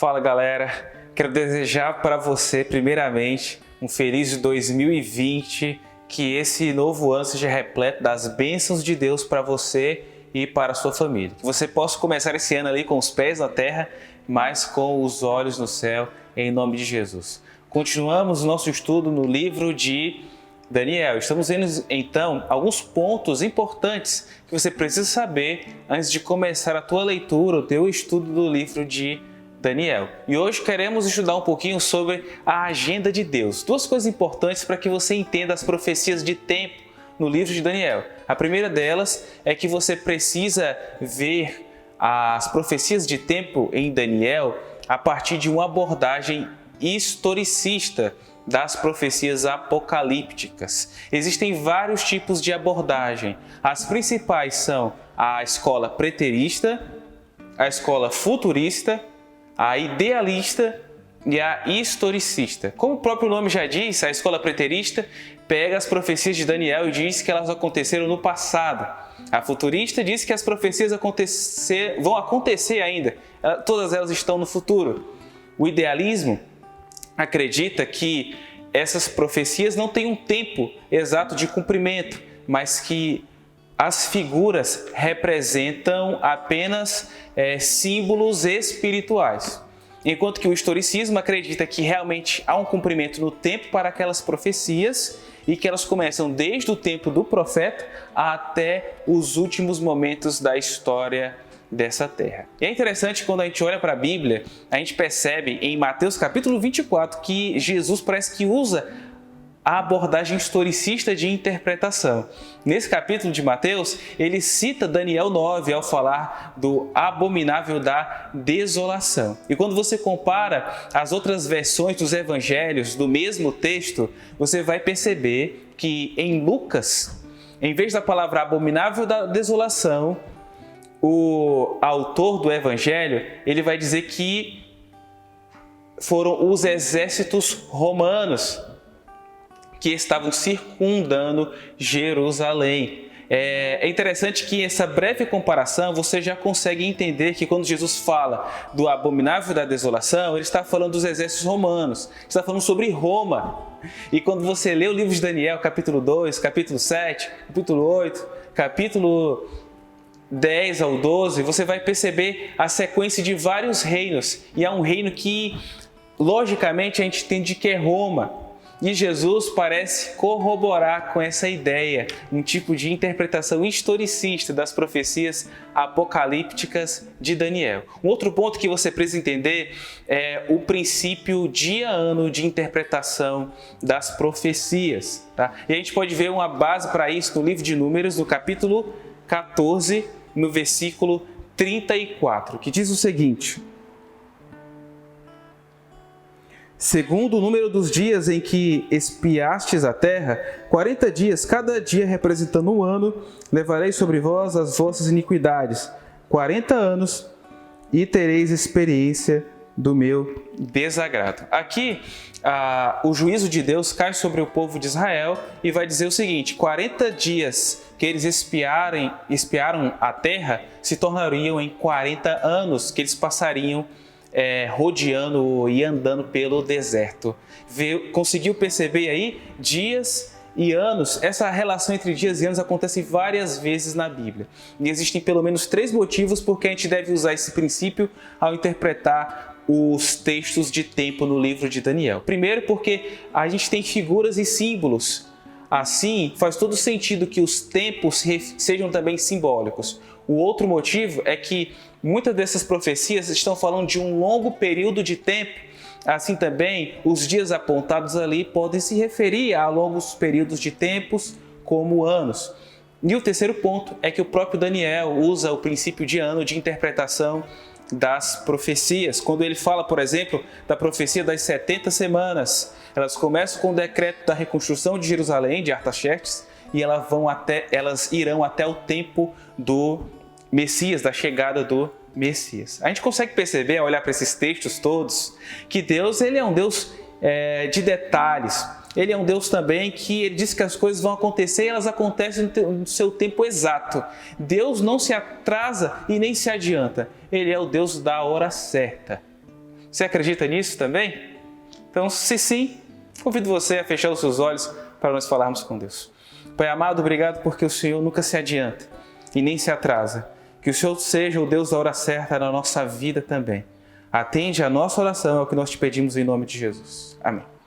Fala galera, quero desejar para você primeiramente um feliz 2020, que esse novo ano seja repleto das bênçãos de Deus para você e para a sua família. Que você possa começar esse ano ali com os pés na terra, mas com os olhos no céu, em nome de Jesus. Continuamos o nosso estudo no livro de Daniel. Estamos vendo então alguns pontos importantes que você precisa saber antes de começar a tua leitura, o teu estudo do livro de Daniel. E hoje queremos estudar um pouquinho sobre a agenda de Deus. Duas coisas importantes para que você entenda as profecias de tempo no livro de Daniel. A primeira delas é que você precisa ver as profecias de tempo em Daniel a partir de uma abordagem historicista das profecias apocalípticas. Existem vários tipos de abordagem. As principais são a escola preterista, a escola futurista, a idealista e a historicista. Como o próprio nome já diz, a escola preterista pega as profecias de Daniel e diz que elas aconteceram no passado. A futurista diz que as profecias vão acontecer ainda, todas elas estão no futuro. O idealismo acredita que essas profecias não têm um tempo exato de cumprimento, mas que as figuras representam apenas símbolos espirituais. Enquanto que o historicismo acredita que realmente há um cumprimento no tempo para aquelas profecias e que elas começam desde o tempo do profeta até os últimos momentos da história dessa terra. E é interessante quando a gente olha para a Bíblia, a gente percebe em Mateus capítulo 24 que Jesus parece que usa a abordagem historicista de interpretação. Nesse capítulo de Mateus, ele cita Daniel 9 ao falar do abominável da desolação. E quando você compara as outras versões dos evangelhos do mesmo texto, você vai perceber que em Lucas, em vez da palavra abominável da desolação, o autor do evangelho, ele vai dizer que foram os exércitos romanos que estavam circundando Jerusalém. É interessante que essa breve comparação você já consegue entender que quando Jesus fala do abominável da desolação, ele está falando dos exércitos romanos, está falando sobre Roma. E quando você lê o livro de Daniel, capítulo 2, capítulo 7, capítulo 8, capítulo 10 ao 12, você vai perceber a sequência de vários reinos. E há um reino que, logicamente, a gente entende que é Roma. E Jesus parece corroborar com essa ideia, um tipo de interpretação historicista das profecias apocalípticas de Daniel. Um outro ponto que você precisa entender é o princípio dia-ano de interpretação das profecias. Tá? E a gente pode ver uma base para isso no livro de Números, no capítulo 14, no versículo 34, que diz o seguinte: segundo o número dos dias em que espiastes a terra, 40 dias, cada dia representando um ano, levarei sobre vós as vossas iniquidades, 40 anos, e tereis experiência do meu desagrado. Aqui, o juízo de Deus cai sobre o povo de Israel e vai dizer o seguinte: 40 dias que eles espiaram a terra se tornariam em 40 anos que eles passariam rodeando e andando pelo deserto. Conseguiu perceber aí? Dias e anos. Essa relação entre dias e anos acontece várias vezes na Bíblia. E existem pelo menos 3 motivos por que a gente deve usar esse princípio ao interpretar os textos de tempo no livro de Daniel. Primeiro, porque a gente tem figuras e símbolos. Assim, faz todo sentido que os tempos sejam também simbólicos. O outro motivo é que muitas dessas profecias estão falando de um longo período de tempo. Assim também, os dias apontados ali podem se referir a longos períodos de tempos, como anos. E o terceiro ponto é que o próprio Daniel usa o princípio de ano de interpretação das profecias. Quando ele fala, por exemplo, da profecia das 70 semanas, elas começam com o decreto da reconstrução de Jerusalém, de Artaxerxes, e elas irão até o tempo do Messias, da chegada do Messias. A gente consegue perceber, ao olhar para esses textos todos, que Deus ele é um Deus de detalhes. Ele é um Deus também que ele diz que as coisas vão acontecer e elas acontecem no seu tempo exato. Deus não se atrasa e nem se adianta. Ele é o Deus da hora certa. Você acredita nisso também? Então, se sim, convido você a fechar os seus olhos para nós falarmos com Deus. Pai amado, obrigado porque o Senhor nunca se adianta e nem se atrasa. Que o Senhor seja o Deus da hora certa na nossa vida também. Atende a nossa oração, é o que nós te pedimos em nome de Jesus. Amém.